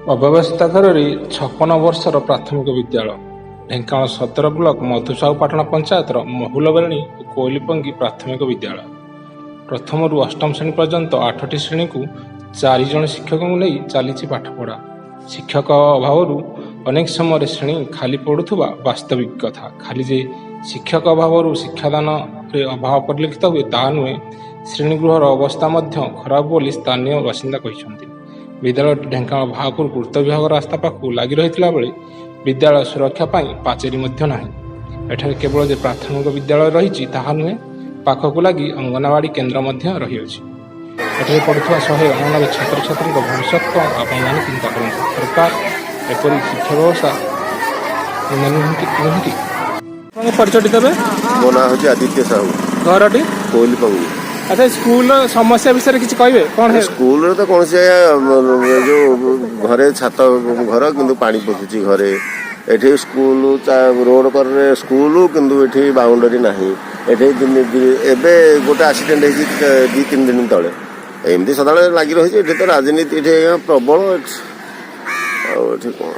ଅବ୍ୟବସ୍ଥା ଘରରେ 56 ବର୍ଷର ପ୍ରାଥମିକ ବିଦ୍ୟାଳୟ। ଢେଙ୍କାନାଳ ସଦର ବ୍ଲକ ମଧୁସାହୁପାଟଣା ପଞ୍ଚାୟତର ମହୁଲବେଣୀ ଓ କୋଇଲିପଙ୍ଗି ପ୍ରାଥମିକ ବିଦ୍ୟାଳୟ। ପ୍ରଥମରୁ ଅଷ୍ଟମ ଶ୍ରେଣୀ ପର୍ଯ୍ୟନ୍ତ 8ଟି ଶ୍ରେଣୀକୁ 4 ଜଣ ଶିକ୍ଷକଙ୍କୁ ନେଇ ଚାଲିଛି ପାଠପଢ଼ା। ଶିକ୍ଷକ ଅଭାବରୁ ଅନେକ ସମୟରେ ଶ୍ରେଣୀ ଖାଲି ପଡ଼ୁଥିବା ବାସ୍ତବିକ କଥା। ଖାଲି ଯେ ଶିକ୍ଷକ ଅଭାବରୁ ଶିକ୍ଷାଦାନରେ ଅଭାବ ପରିଲକ୍ଷିତ ହୁଏ ତାହା ନୁହେଁ, ଶ୍ରେଣୀଗୃହର ଅବସ୍ଥା ମଧ୍ୟ ଖରାପ ବୋଲି ସ୍ଥାନୀୟ ବାସିନ୍ଦା କହିଛନ୍ତି। ବିଦ୍ୟାଳୟଟି ଢେଙ୍କାନାଳ ଭାହାପୁର ପୂର୍ତ୍ତ ବିଭାଗ ରାସ୍ତା ପାଖକୁ ଲାଗି ରହିଥିଲା ବେଳେ ବିଦ୍ୟାଳୟ ସୁରକ୍ଷା ପାଇଁ ପାଚେରୀ ମଧ୍ୟ ନାହିଁ। ଏଠାରେ କେବଳ ଯେ ପ୍ରାଥମିକ ବିଦ୍ୟାଳୟ ରହିଛି ତାହା ନୁହେଁ, ପାଖକୁ ଲାଗି ଅଙ୍ଗନବାଡ଼ି କେନ୍ଦ୍ର ମଧ୍ୟ ରହିଅଛି। ଏଠାରେ ପଢ଼ୁଥିବା 199 ଛାତ୍ରଛାତ୍ରୀଙ୍କ ଭବିଷ୍ୟତ କ'ଣ ଆପଣମାନେ ଚିନ୍ତା କରନ୍ତୁ। ସରକାର ଏପରି ଶିକ୍ଷା ବ୍ୟବସ୍ଥା ନୁହନ୍ତି। ଆପଣଙ୍କ ପରିଚୟଟି ଦେବେ? ମୋ ନାଁ ହେଉଛି ଆଦିତ୍ୟ ସାହୁ, ଘରଟି କୋଇଲିପଙ୍ଗି। ଆଚ୍ଛା, ସ୍କୁଲର ସମସ୍ୟା ବିଷୟରେ କିଛି କହିବେ? କ'ଣ ସ୍କୁଲରେ ତ କୌଣସି ଯୋଉ ଘରେ ଛାତ ଘର କିନ୍ତୁ ପାଣି ପଶୁଛି ଘରେ। ଏଠି ସ୍କୁଲ ରୋଡ କରରେ ସ୍କୁଲ କିନ୍ତୁ ଏଠି ବାଉଣ୍ଡରୀ ନାହିଁ। ଏଠି ଏବେ ଗୋଟେ ଆକ୍ସିଡେଣ୍ଟ ହେଇଛି 2-3 ଦିନ ତଳେ। ଏମିତି ସଦାବେଳେ ଲାଗି ରହିଛି। ଏଠି ତ ରାଜନୀତି ଏଠି ପ୍ରବଳ। ଆଉ ଏଠି କ'ଣ